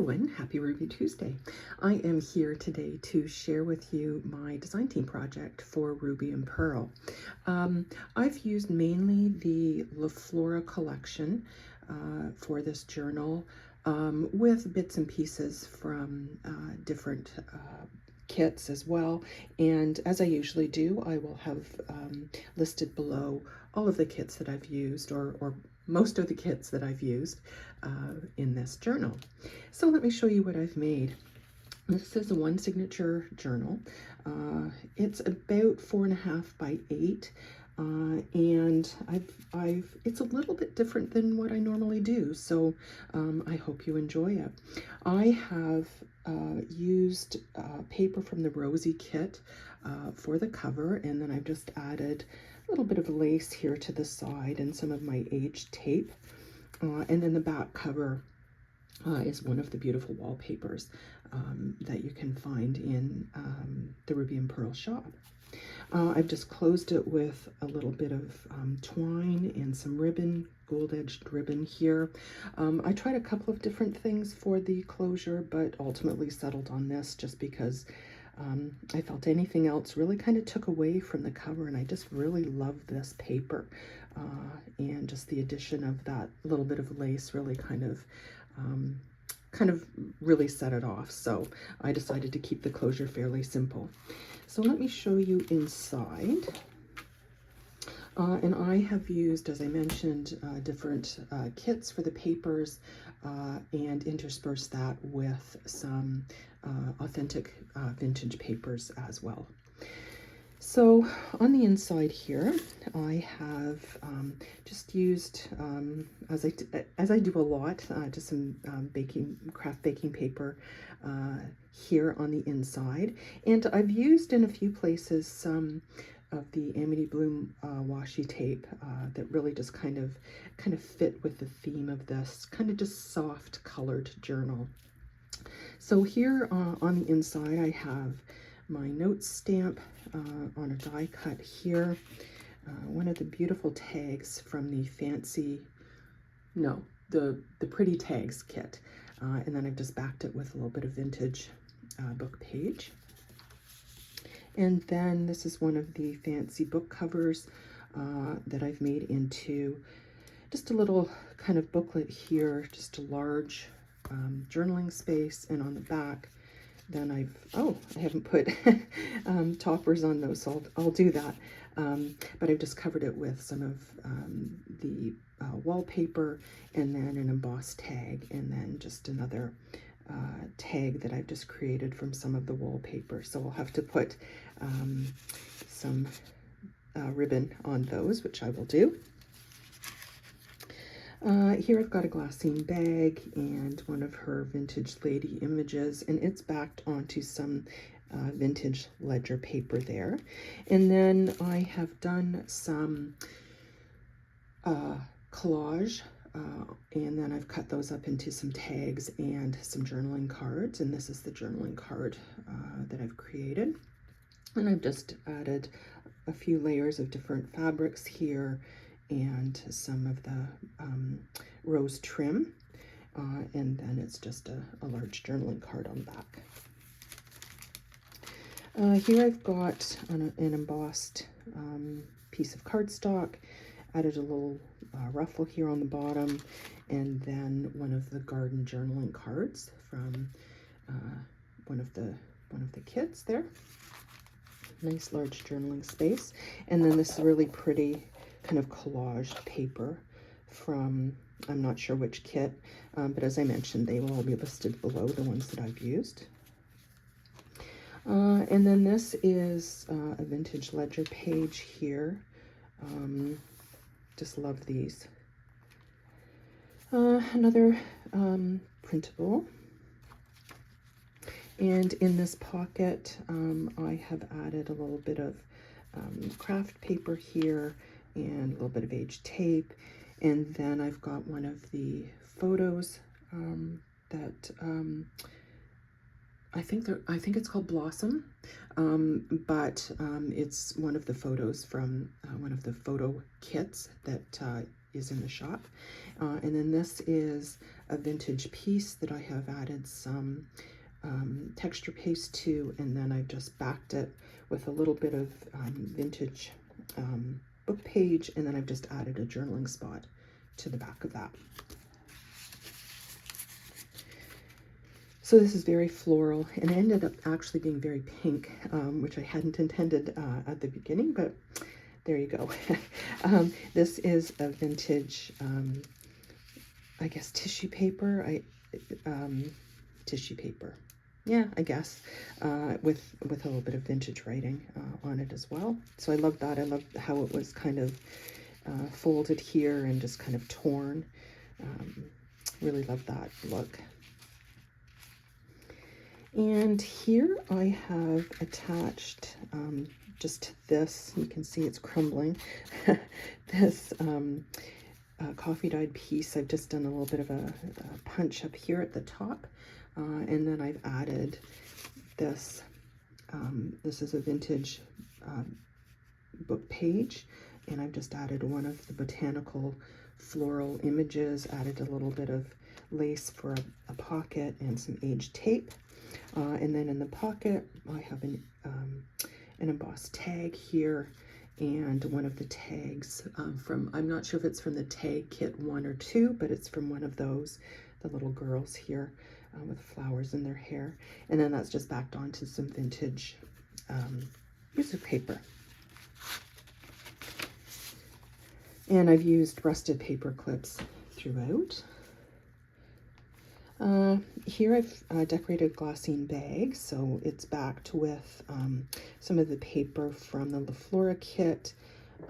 everyone, happy Ruby Tuesday. I am here today to share with you my design team project for Ruby and Pearl. I've used mainly the Flora collection for this journal with bits and pieces from different kits as well, and as I usually do, I will have listed below all of the kits that I've used, or most of the kits that I've used in this journal. So let me show you what I've made. This is a one signature journal. It's about 4.5 by 8. And it's a little bit different than what I normally do, so I hope you enjoy it. I have used paper from the Rosie kit for the cover, and then I've just added a little bit of lace here to the side and some of my aged tape. And then the back cover is one of the beautiful wallpapers that you can find in the Ruby and Pearl shop. I've just closed it with a little bit of twine and some ribbon, gold-edged ribbon here. I tried a couple of different things for the closure, but ultimately settled on this just because I felt anything else really kind of took away from the cover, and I just really love this paper. And just the addition of that little bit of lace really kind of really set it off. So I decided to keep the closure fairly simple. So let me show you inside. And I have used, as I mentioned, different kits for the papers and interspersed that with some authentic vintage papers as well. So on the inside here, I have just used, as I do a lot, just some craft baking paper here on the inside. And I've used in a few places some of the Amity Bloom washi tape that really just kind of fit with the theme of this kind of just soft colored journal. So here on the inside, I have my notes stamp on a die cut here, one of the beautiful tags from the the Pretty Tags kit, and then I've just backed it with a little bit of vintage book page. And then this is one of the fancy book covers that I've made into just a little kind of booklet here, just a large journaling space, and on the back then I haven't put toppers on those, so I'll do that. But I've just covered it with some of the wallpaper, and then an embossed tag, and then just another tag that I've just created from some of the wallpaper. So I'll have to put some ribbon on those, which I will do. Here I've got a glassine bag and one of her vintage lady images, and it's backed onto some vintage ledger paper there. And then I have done some collage, and then I've cut those up into some tags and some journaling cards, and this is the journaling card that I've created. And I've just added a few layers of different fabrics here and some of the rose trim, and then it's just a large journaling card on the back. Here I've got an embossed piece of cardstock, added a little ruffle here on the bottom, and then one of the garden journaling cards from one of the kits there. Nice large journaling space, and then this really pretty kind of collaged paper from, I'm not sure which kit, but as I mentioned, they will all be listed below, the ones that I've used. And then this is a vintage ledger page here. Just love these. Another printable. And in this pocket, I have added a little bit of craft paper here and a little bit of aged tape. And then I've got one of the photos that I think it's called Blossom, but it's one of the photos from one of the photo kits that is in the shop. And then this is a vintage piece that I have added some texture paste to, and then I've just backed it with a little bit of vintage book page, and then I've just added a journaling spot to the back of that. So this is very floral, and it ended up actually being very pink, which I hadn't intended at the beginning, but there you go. This is a vintage, I guess, tissue paper. Tissue paper. Yeah, I guess, with a little bit of vintage writing on it as well. So I love that. I love how it was kind of folded here and just kind of torn. Really love that look. And here I have attached, just to this, you can see it's crumbling, this coffee dyed piece. I've just done a little bit of a punch up here at the top. And then I've added this. This is a vintage book page, and I've just added one of the botanical floral images, added a little bit of lace for a pocket and some aged tape. And then in the pocket, I have an embossed tag here, and one of the tags from, I'm not sure if it's from the tag kit 1 or 2, but it's from one of those, the little girls here. With flowers in their hair, and then that's just backed onto some vintage music paper. And I've used rusted paper clips throughout. Here I've decorated glassine bags, so it's backed with some of the paper from the Flora kit,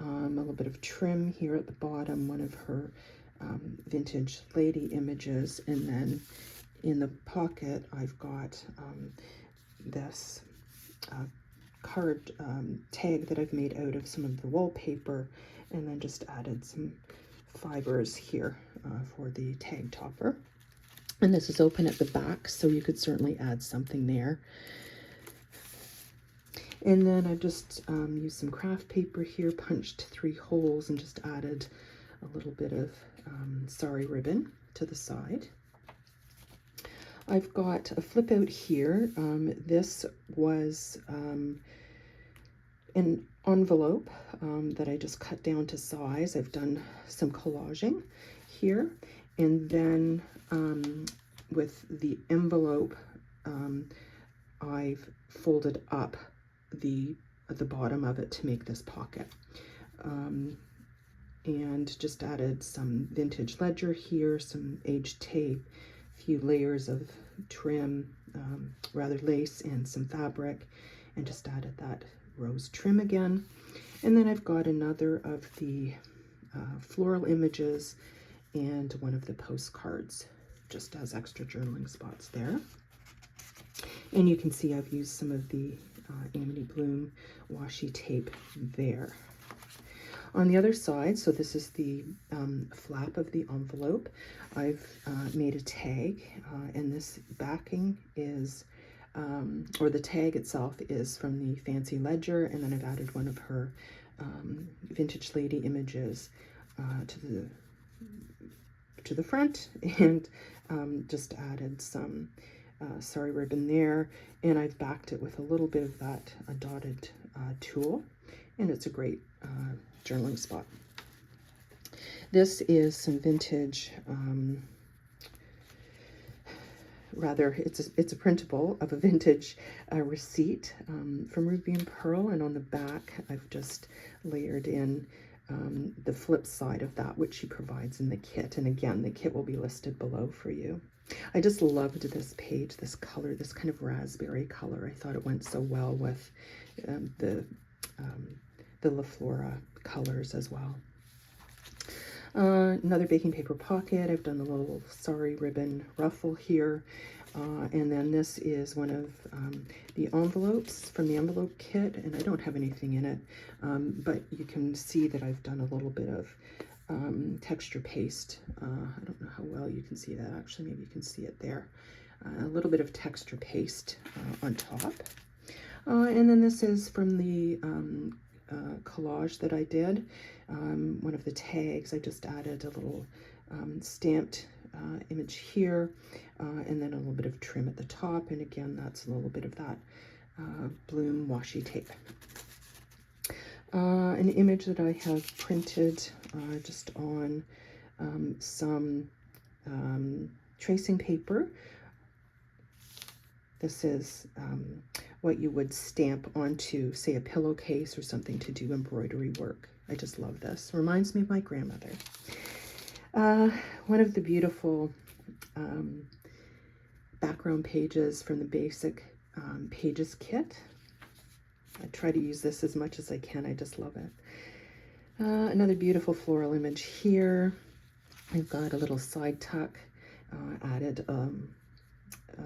a little bit of trim here at the bottom, one of her vintage lady images, and then in the pocket, I've got this card tag that I've made out of some of the wallpaper, and then just added some fibers here for the tag topper. And this is open at the back, so you could certainly add something there. And then I've just used some craft paper here, punched 3 holes, and just added a little bit of sari ribbon to the side. I've got a flip out here. This was an envelope that I just cut down to size. I've done some collaging here, and then with the envelope, I've folded up the bottom of it to make this pocket, and just added some vintage ledger here, some aged tape, few layers of trim, rather lace, and some fabric, and just added that rose trim again. And then I've got another of the floral images and one of the postcards, just as extra journaling spots there. And you can see I've used some of the Amity Bloom washi tape there. On the other side, so this is the flap of the envelope, I've made a tag, and this backing is, or the tag itself is from the Fancy Ledger, and then I've added one of her vintage lady images to the front, and just added some sari ribbon there, and I've backed it with a little bit of that dotted tulle, and it's a great journaling spot. This is some vintage, rather it's a printable of a vintage receipt from Ruby and Pearl, and on the back I've just layered in the flip side of that, which she provides in the kit, and again the kit will be listed below for you. I just loved this page, this color, this kind of raspberry color. I thought it went so well with the La Flora colors as well. Another baking paper pocket. I've done a little sari ribbon ruffle here. And then this is one of the envelopes from the envelope kit, and I don't have anything in it, but you can see that I've done a little bit of texture paste. I don't know how well you can see that. Actually, maybe you can see it there. A little bit of texture paste on top. And then this is from the collage that I did. One of the tags, I just added a little stamped image here, and then a little bit of trim at the top, and again, that's a little bit of that bloom washi tape. An image that I have printed just on some tracing paper. This is what you would stamp onto, say, a pillowcase or something to do embroidery work. I just love this. Reminds me of my grandmother. One of the beautiful background pages from the basic Pages kit. I try to use this as much as I can. I just love it. Another beautiful floral image here. I've got a little side tuck, added a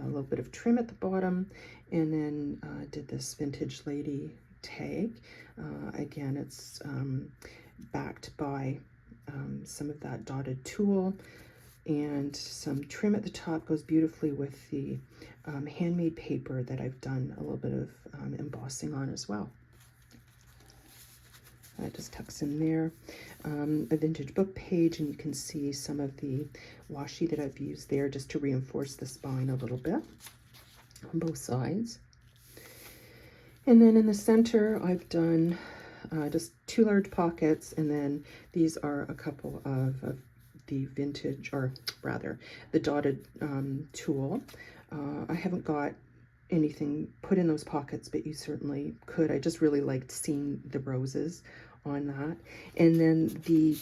little bit of trim at the bottom, and then did this vintage lady tag. Again, it's backed by some of that dotted tulle, and some trim at the top goes beautifully with the handmade paper that I've done a little bit of embossing on as well. That just tucks in there. A vintage book page, and you can see some of the washi that I've used there just to reinforce the spine a little bit on both sides. And then in the center, I've done just 2 large pockets, and then these are a couple of the vintage, or rather the dotted tulle. I haven't got anything put in those pockets, but you certainly could. I just really liked seeing the roses on that. And then the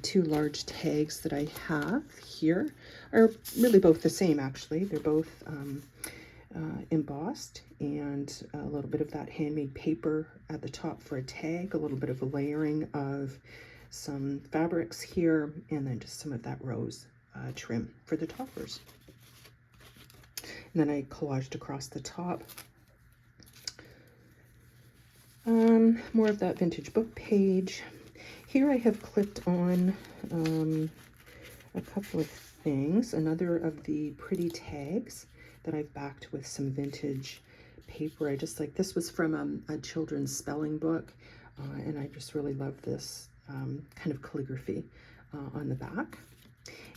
2 large tags that I have here are really both the same, actually. They're both embossed, and a little bit of that handmade paper at the top for a tag, a little bit of a layering of some fabrics here, and then just some of that rose trim for the toppers. And then I collaged across the top. More of that vintage book page. Here I have clipped on a couple of things. Another of the pretty tags that I've backed with some vintage paper. I just like, this was from a children's spelling book, and I just really love this kind of calligraphy on the back.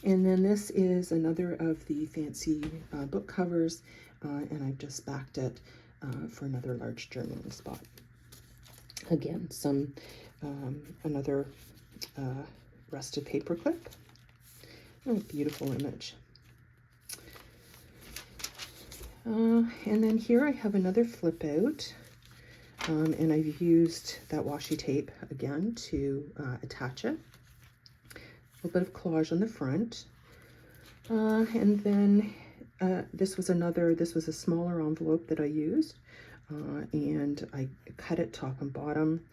And then this is another of the fancy book covers, and I've just backed it for another large journaling spot. Again, some another rusted paper clip. Oh, beautiful image. And then here I have another flip out, and I've used that washi tape again to attach it. A little bit of collage on the front, and then this was a smaller envelope that I used, and I cut it top and bottom,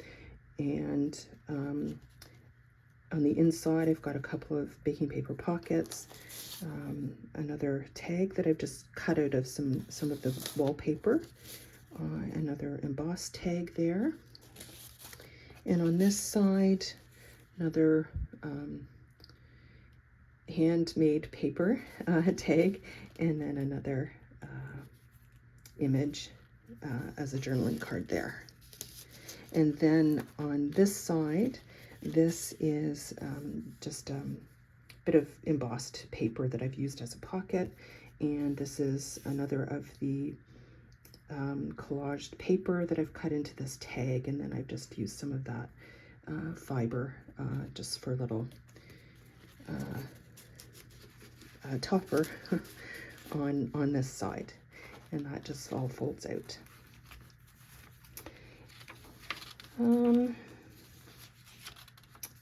and on the inside I've got a couple of baking paper pockets, another tag that I've just cut out of some of the wallpaper, another embossed tag there, and on this side another handmade paper tag, and then another image as a journaling card there. And then on this side, this is just a bit of embossed paper that I've used as a pocket, and this is another of the collaged paper that I've cut into this tag, and then I've just used some of that fiber just for a little topper on this side, and that just all folds out.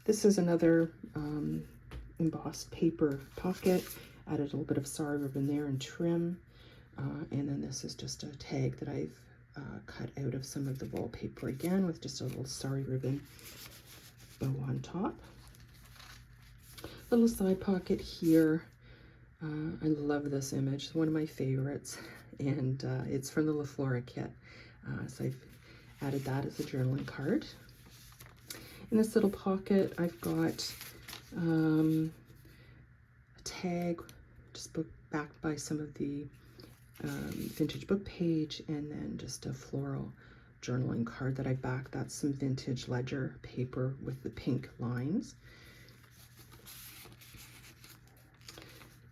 This is another embossed paper pocket. Added a little bit of sari ribbon there and trim, and then this is just a tag that I've cut out of some of the wallpaper, again with just a little sari ribbon bow on top. Little side pocket here. I love this image. It's one of my favorites, and it's from the Flora kit. So I've added that as a journaling card. In this little pocket, I've got a tag just backed by some of the vintage book page, and then just a floral journaling card that I backed. That's some vintage ledger paper with the pink lines.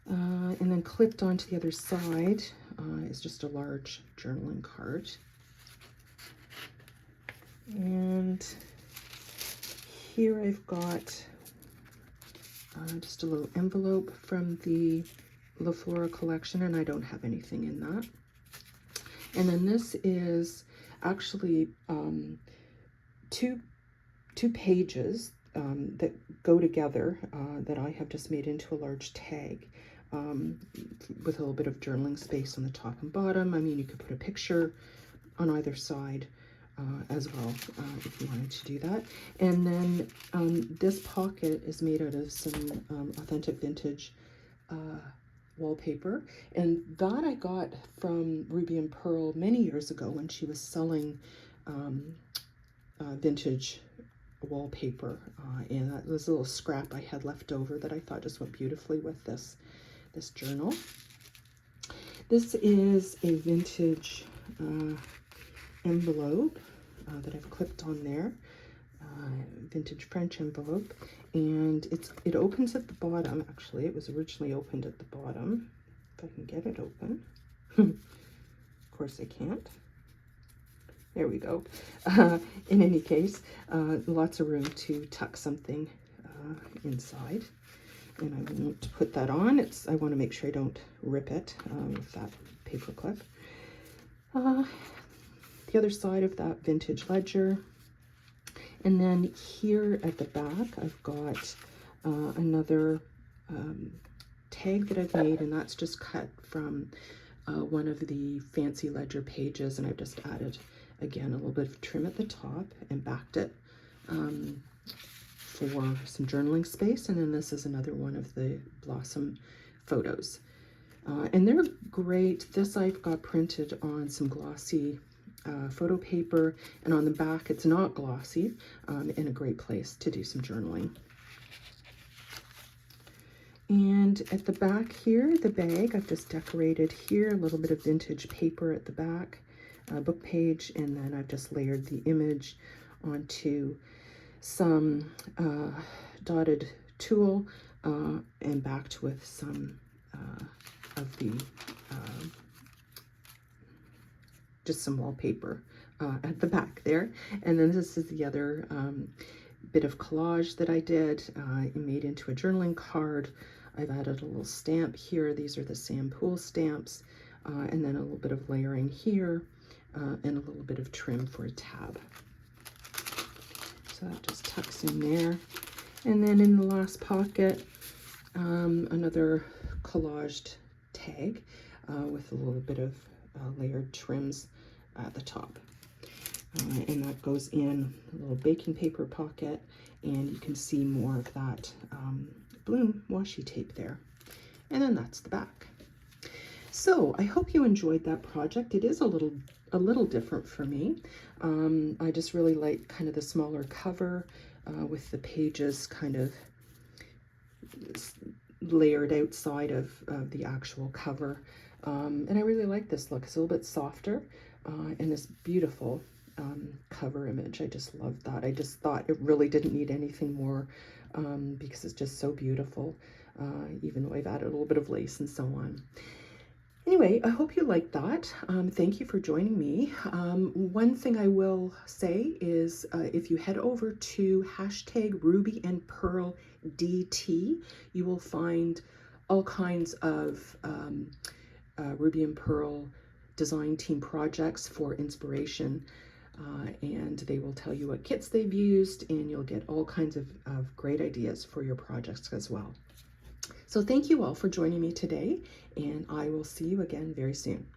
And then clipped onto the other side is just a large journaling card. And here I've got just a little envelope from the Flora collection, and I don't have anything in that. And then this is actually two pages that go together that I have just made into a large tag with a little bit of journaling space on the top and bottom. I mean, you could put a picture on either side as well if you wanted to do that. And then this pocket is made out of some authentic vintage wallpaper, and that I got from Ruby and Pearl many years ago when she was selling vintage wallpaper, and that was a little scrap I had left over that I thought just went beautifully with this journal. This is a vintage envelope that I've clipped on there, vintage French envelope, and it opens at the bottom. Actually, it was originally opened at the bottom. If I can get it open. Of course I can't. There we go. In any case, lots of room to tuck something inside. And I won't put that on. I want to make sure I don't rip it with that paper clip. The other side of that vintage ledger. And then here at the back, I've got another tag that I've made, and that's just cut from one of the fancy ledger pages, and I've just added, again, a little bit of trim at the top and backed it for some journaling space. And then this is another one of the blossom photos. And they're great. This I've got printed on some glossy photo paper, and on the back it's not glossy, and a great place to do some journaling. And at the back here, the bag, I've just decorated here, a little bit of vintage paper at the back, book page, and then I've just layered the image onto some dotted tulle and backed with some of the just some wallpaper at the back there. And then this is the other bit of collage that I did. It made into a journaling card. I've added a little stamp here. These are the Sam Pool stamps, and then a little bit of layering here, and a little bit of trim for a tab. So that just tucks in there. And then in the last pocket, another collaged tag with a little bit of layered trims at the top. And that goes in a little baking paper pocket, and you can see more of that bloom washi tape there. And then that's the back. So I hope you enjoyed that project. It is a little different for me. I just really like kind of the smaller cover with the pages kind of layered outside of the actual cover. And I really like this look. It's a little bit softer, and this beautiful cover image. I just love that. I just thought it really didn't need anything more because it's just so beautiful, even though I've added a little bit of lace and so on. Anyway, I hope you liked that. Thank you for joining me. One thing I will say is if you head over to #RubyandPearlDT, you will find all kinds of Ruby and Pearl design team projects for inspiration, and they will tell you what kits they've used, and you'll get all kinds of great ideas for your projects as well. So thank you all for joining me today, and I will see you again very soon.